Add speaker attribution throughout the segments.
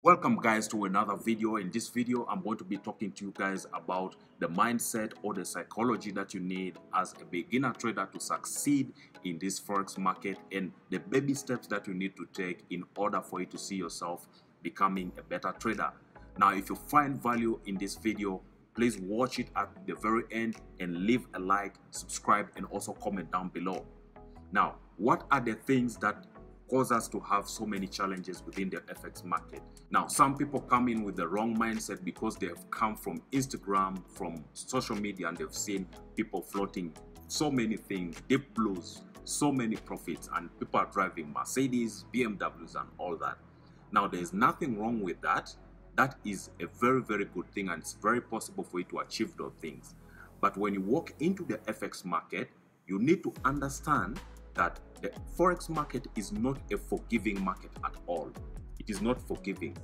Speaker 1: Welcome guys to another video. In this video I'm going to be talking to you guys about the mindset or the psychology that you need as a beginner trader to succeed in this forex market, and the baby steps that you need to take in order for you to see yourself becoming a better trader. Now, if you find value in this video, please watch it at the very end and leave a like, subscribe, and also comment down below. Now, what are the things that cause us to have so many challenges within the FX market? Now, some people come in with the wrong mindset because they have come from Instagram, from social media, and they've seen people floating so many things, deep blues, so many profits, and people are driving Mercedes, BMWs, and all that. Now, there's nothing wrong with that. That is a very, very good thing, and it's very possible for you to achieve those things. But when you walk into the FX market, you need to understand that the forex market is not a forgiving market at all. It is not forgiving.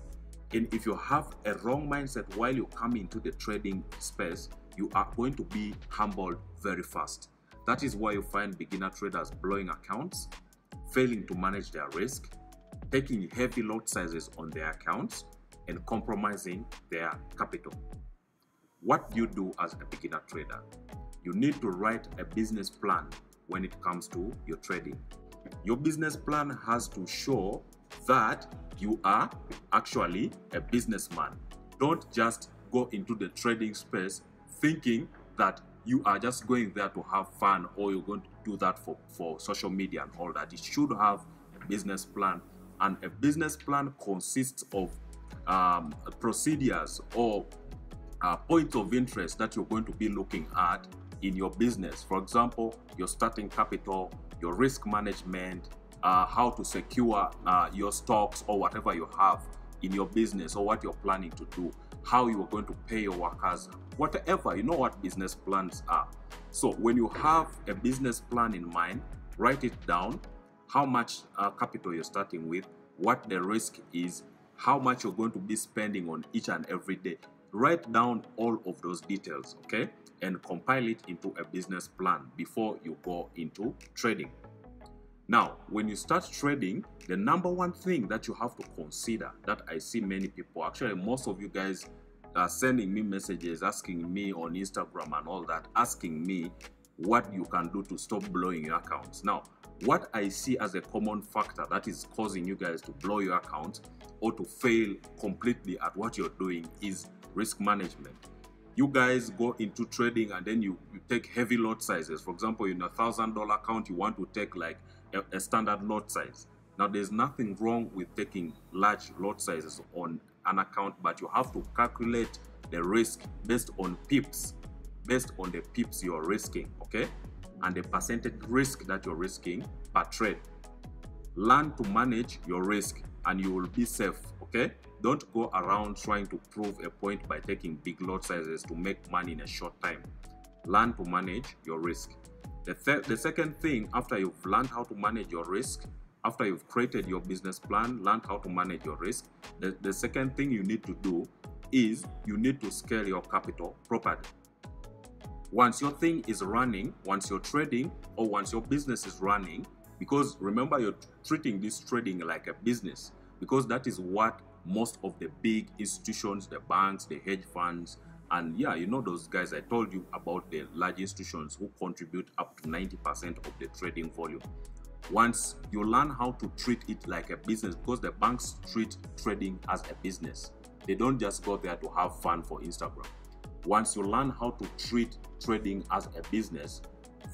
Speaker 1: And if you have a wrong mindset while you come into the trading space, you are going to be humbled very fast. That is why you find beginner traders blowing accounts, failing to manage their risk, taking heavy lot sizes on their accounts, and compromising their capital. What do you do as a beginner trader? You need to write a business plan when it comes to your trading. Your business plan has to show that you are actually a businessman. Don't just go into the trading space thinking that you are just going there to have fun, or you're going to do that for social media and all that. You should have a business plan, and a business plan consists of procedures or points of interest that you're going to be looking at in your business. For example, your starting capital, your risk management, how to secure your stocks or whatever you have in your business, or what you're planning to do, how you are going to pay your workers, whatever. You know what business plans are. So when you have a business plan in mind, write it down, how much capital you're starting with, what the risk is, how much you're going to be spending on each and every day. Write down all of those details, okay, and compile it into a business plan before you go into trading. Now, when you start trading, the number one thing that you have to consider, that I see many people, actually most of you guys are sending me messages, asking me on Instagram and all that, asking me what you can do to stop blowing your accounts. Now, what I see as a common factor that is causing you guys to blow your account or to fail completely at what you're doing is risk management. You guys go into trading and then you take heavy lot sizes. For example, in a $1,000 account, you want to take like a standard lot size. Now, there's nothing wrong with taking large lot sizes on an account, but you have to calculate the risk based on pips, based on the pips you're risking, okay, and the percentage risk that you're risking per trade. Learn to manage your risk and you will be safe, okay? Don't go around trying to prove a point by taking big lot sizes to make money in a short time. Learn to manage your risk. The second thing, after you've learned how to manage your risk, after you've created your business plan, learned how to manage your risk, the second thing you need to do is you need to scale your capital properly. Once your thing is running, once you're trading, or once your business is running, because remember, you're treating this trading like a business, because that is what most of the big institutions, the banks, the hedge funds, and yeah, you know those guys I told you about, the large institutions who contribute up to 90% of the trading volume. Once you learn how to treat it like a business, because the banks treat trading as a business, they don't just go there to have fun for Instagram. Once you learn how to treat trading as a business,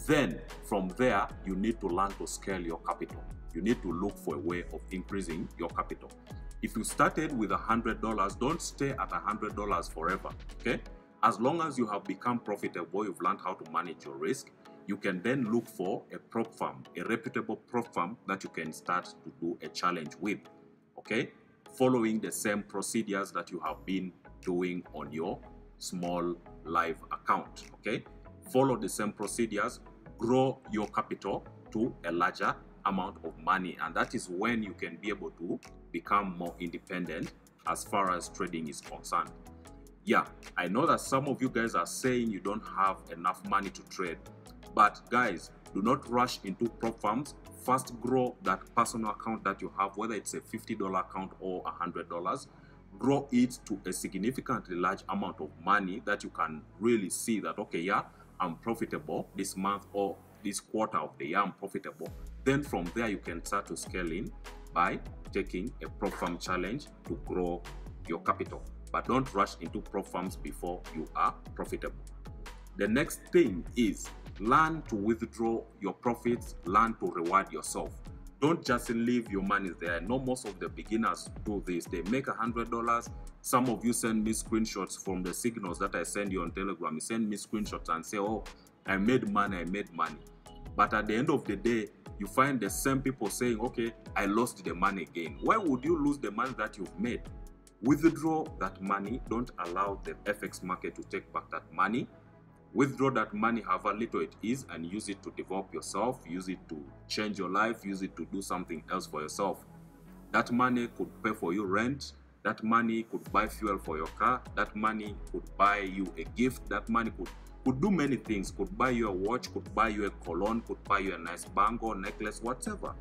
Speaker 1: then from there you need to learn to scale your capital. You need to look for a way of increasing your capital. If you started with $100, don't stay at $100 forever, okay? As long as you have become profitable, you've learned how to manage your risk, you can then look for a prop firm, a reputable prop firm that you can start to do a challenge with, okay? Following the same procedures that you have been doing on your small live account, okay? Follow the same procedures, grow your capital to a larger amount of money, and that is when you can be able to become more independent as far as trading is concerned. Yeah, I know that some of you guys are saying you don't have enough money to trade, but guys, do not rush into prop firms. First grow that personal account that you have, whether it's a $50 account or $100. grow it to a significantly large amount of money that you can really see that, okay, yeah, I'm profitable this month or this quarter of the year, I'm profitable. Then from there, you can start to scale in by taking a prop firm challenge to grow your capital. But don't rush into prop firms before you are profitable. The next thing is learn to withdraw your profits, learn to reward yourself. Don't just leave your money there. I know most of the beginners do this. They make $100. Some of you send me screenshots from the signals that I send you on Telegram. You send me screenshots and say, oh, I made money, I made money. But at the end of the day, you find the same people saying, okay, I lost the money again. Why would you lose the money that you've made? Withdraw that money. Don't allow the FX market to take back that money. Withdraw that money, however little it is, and use it to develop yourself, use it to change your life, use it to do something else for yourself. That money could pay for you rent, that money could buy fuel for your car, that money could buy you a gift, that money could do many things, could buy you a watch, could buy you a cologne, could buy you a nice bangle, necklace, whatever.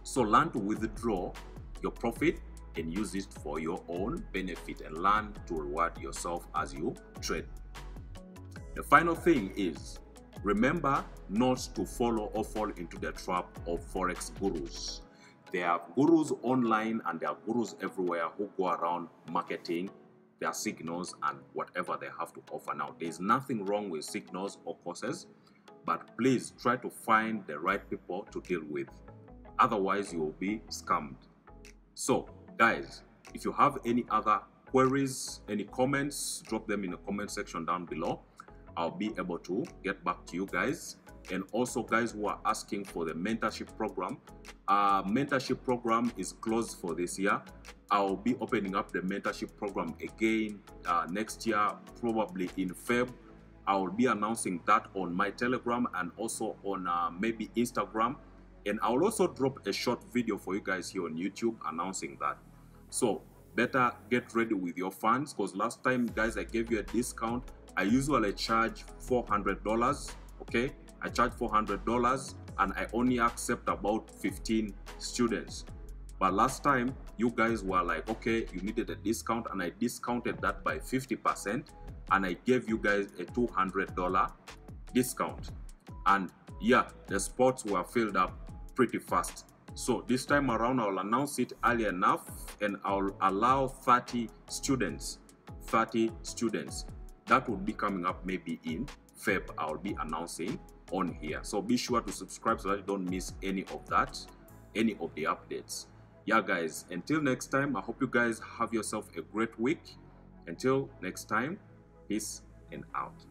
Speaker 1: So learn to withdraw your profit and use it for your own benefit, and learn to reward yourself as you trade. The final thing is, remember not to follow or fall into the trap of Forex gurus. There are gurus online and there are gurus everywhere who go around marketing their signals and whatever they have to offer. Now, there's nothing wrong with signals or courses, but please try to find the right people to deal with. Otherwise, you will be scammed. So, guys, if you have any other queries, any comments, drop them in the comment section down below. I'll be able to get back to you guys. And also, guys who are asking for the mentorship program, mentorship program is closed for this year. I'll be opening up the mentorship program again next year, probably in Feb. I'll be announcing that on my Telegram and also on maybe Instagram. And I'll also drop a short video for you guys here on YouTube announcing that. So better get ready with your funds, because last time, guys, I gave you a discount. I usually charge $400, okay? I charge $400 and I only accept about 15 students. But last time, you guys were like, okay, you needed a discount, and I discounted that by 50%, and I gave you guys a $200 discount. And yeah, the spots were filled up pretty fast. So this time around, I'll announce it early enough, and I'll allow 30 students. 30 students. That will be coming up maybe in Feb. I'll be announcing on here. So be sure to subscribe so that you don't miss any of that, any of the updates. Yeah, guys, until next time, I hope you guys have yourself a great week. Until next time, peace and out.